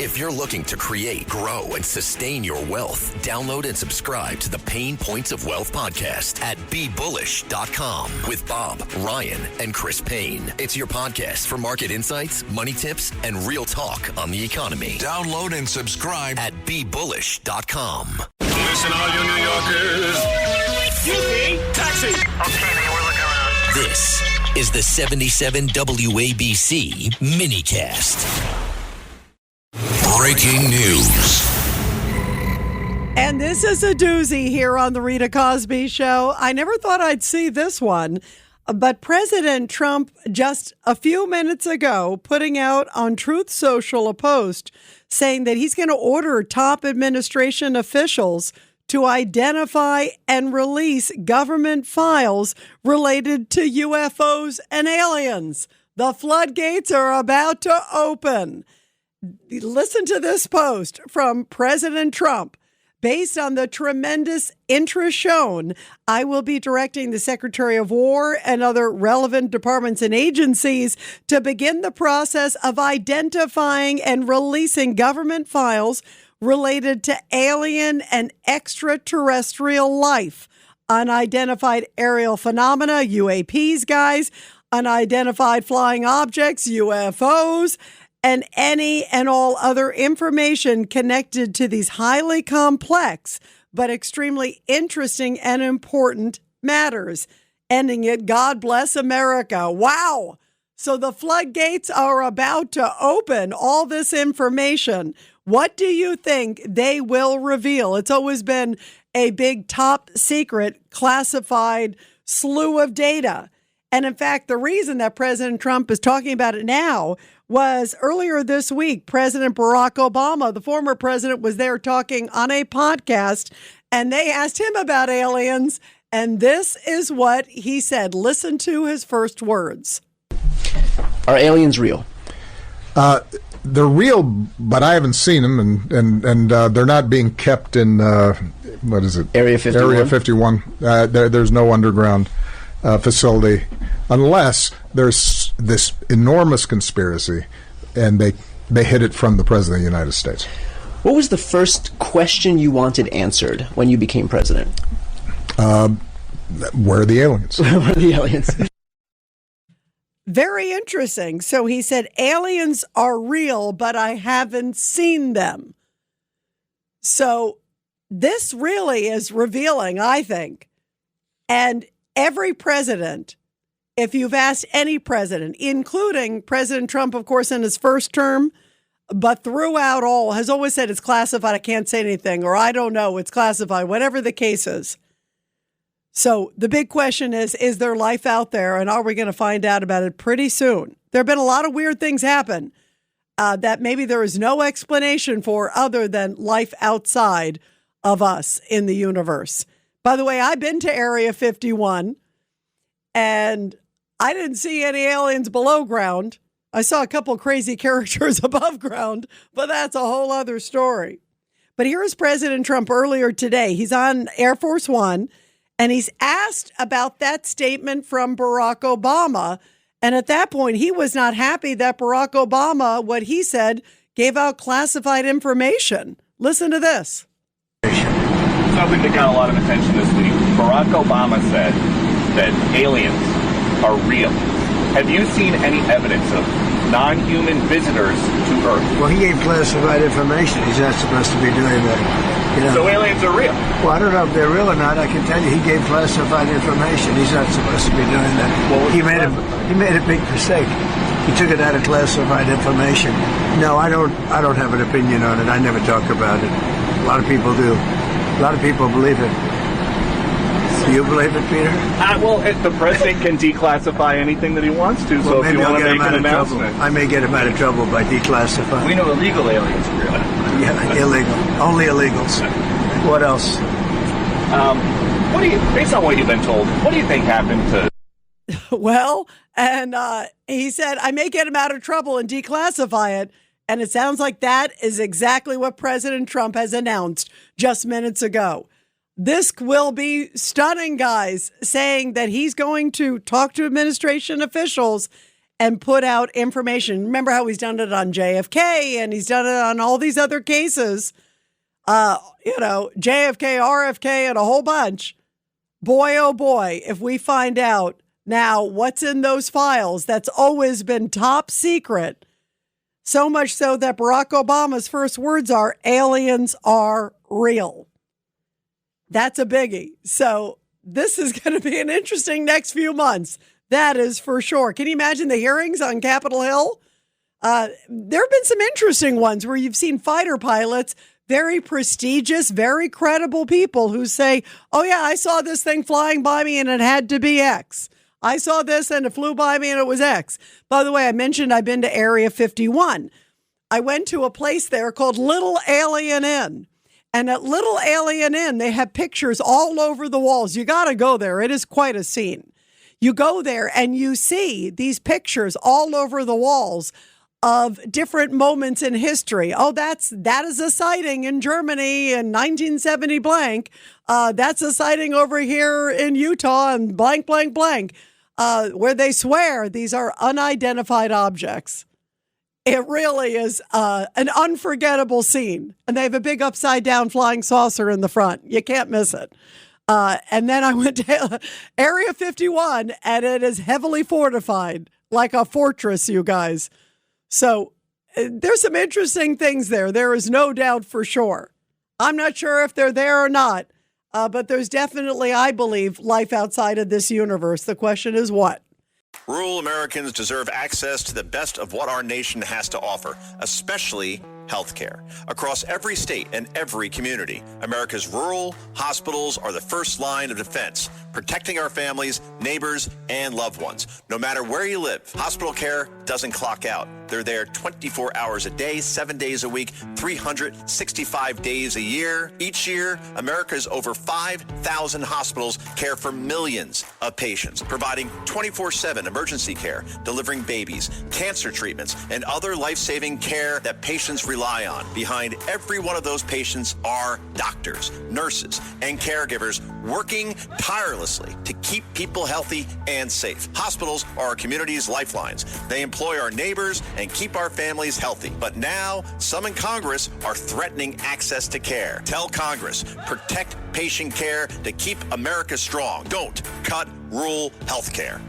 If you're looking to create, grow, and sustain your wealth, download and subscribe to the Pain Points of Wealth podcast at BeBullish.com with Bob, Ryan, and Chris Payne. It's your podcast for market insights, money tips, and real talk on the economy. Download and subscribe at BeBullish.com. Listen, all you New Yorkers. Excuse me, taxi. Okay, man, we're looking around. This is the 77 WABC minicast. Breaking news. And this is a doozy here on the Rita Cosby Show. I never thought I'd see this one, but President Trump just a few minutes ago putting out on Truth Social a post saying that he's going to order top administration officials to identify and release government files related to UFOs and aliens. The floodgates are about to open. Listen to this post from President Trump. Based on the tremendous interest shown, I will be directing the Secretary of War and other relevant departments and agencies to begin the process of identifying and releasing government files related to alien and extraterrestrial life, unidentified aerial phenomena, UAPs, guys, unidentified flying objects, UFOs, and any and all other information connected to these highly complex but extremely interesting and important matters. Ending it, God bless America. Wow. So the floodgates are about to open all this information. What do you think they will reveal? It's always been a big top secret classified slew of data. And in fact, the reason that President Trump is talking about it now was earlier this week, President Barack Obama, the former president, was there talking on a podcast, and they asked him about aliens, and this is what he said. Listen to his first words. Are aliens real? They're real, but I haven't seen them, and they're not being kept in, what is it? Area 51? Area 51. There's no underground facility, unless there's this enormous conspiracy, and they hid it from the President of the United States. What was the first question you wanted answered when you became president? Where are the aliens? Where are the aliens? Very interesting. So he said, aliens are real, but I haven't seen them. So this really is revealing, I think. And every president, if you've asked any president, including President Trump, of course, in his first term, but throughout all, has always said it's classified, I can't say anything, or I don't know, it's classified, whatever the case is. So the big question is there life out there, and are we going to find out about it pretty soon? There have been a lot of weird things happen that maybe there is no explanation for other than life outside of us in the universe. By the way, I've been to Area 51, and I didn't see any aliens below ground. I saw a couple crazy characters above ground, but that's a whole other story. But here's President Trump earlier today. He's on Air Force One, and he's asked about that statement from Barack Obama. And at that point, he was not happy that Barack Obama, what he said, gave out classified information. Listen to this. Something that got a lot of attention this week. Barack Obama said that aliens are real. Have you seen any evidence of non-human visitors to Earth? Well, he gave classified information. He's not supposed to be doing that. You know? So aliens are real? Well, I don't know if they're real or not. I can tell you he gave classified information. He's not supposed to be doing that. He made a big mistake. He took it out of classified information. No, I don't have an opinion on it. I never talk about it. A lot of people do. A lot of people believe it. Do you believe it, Peter? Well, the president can declassify anything that he wants to, so if you want to make an announcement. I may get him out of trouble by declassifying. We know illegal aliens are real. Yeah, illegal. Only illegals. What else? Based on what you've been told, what do you think happened to... Well, and he said, I may get him out of trouble and declassify it. And it sounds like that is exactly what President Trump has announced just minutes ago. This will be stunning, guys, saying that he's going to talk to administration officials and put out information. Remember how he's done it on JFK and he's done it on all these other cases, JFK, RFK, and a whole bunch. Boy, oh boy, if we find out now what's in those files, that's always been top secret. So much so that Barack Obama's first words are, aliens are real. That's a biggie. So this is going to be an interesting next few months. That is for sure. Can you imagine the hearings on Capitol Hill? There have been some interesting ones where you've seen fighter pilots, very prestigious, very credible people who say, oh, yeah, I saw this thing flying by me and it had to be X. I saw this and it flew by me and it was X. By the way, I mentioned I've been to Area 51. I went to a place there called Little Alien Inn. And at Little Alien Inn, they have pictures all over the walls. You got to go there. It is quite a scene. You go there and you see these pictures all over the walls of different moments in history. Oh, that is a sighting in Germany in 1970 blank. That's a sighting over here in Utah and blank, blank, blank. Where they swear these are unidentified objects. It really is an unforgettable scene. And they have a big upside down flying saucer in the front. You can't miss it. And then I went to Area 51 and it is heavily fortified like a fortress, you guys. So there's some interesting things there. There is no doubt for sure. I'm not sure if they're there or not. But there's definitely, I believe, life outside of this universe. The question is what? Rural Americans deserve access to the best of what our nation has to offer, especially health care. Across every state and every community, America's rural hospitals are the first line of defense, protecting our families, neighbors, and loved ones. No matter where you live, hospital care doesn't clock out. They're there 24 hours a day, 7 days a week, 365 days a year. Each year, America's over 5,000 hospitals care for millions of patients, providing 24/7 emergency care, delivering babies, cancer treatments, and other life-saving care that patients rely on. Behind every one of those patients are doctors, nurses, and caregivers working tirelessly to keep people healthy and safe. Hospitals are our community's lifelines. They employ our neighbors and keep our families healthy. But now, some in Congress are threatening access to care. Tell Congress, protect patient care to keep America strong. Don't cut rural health care.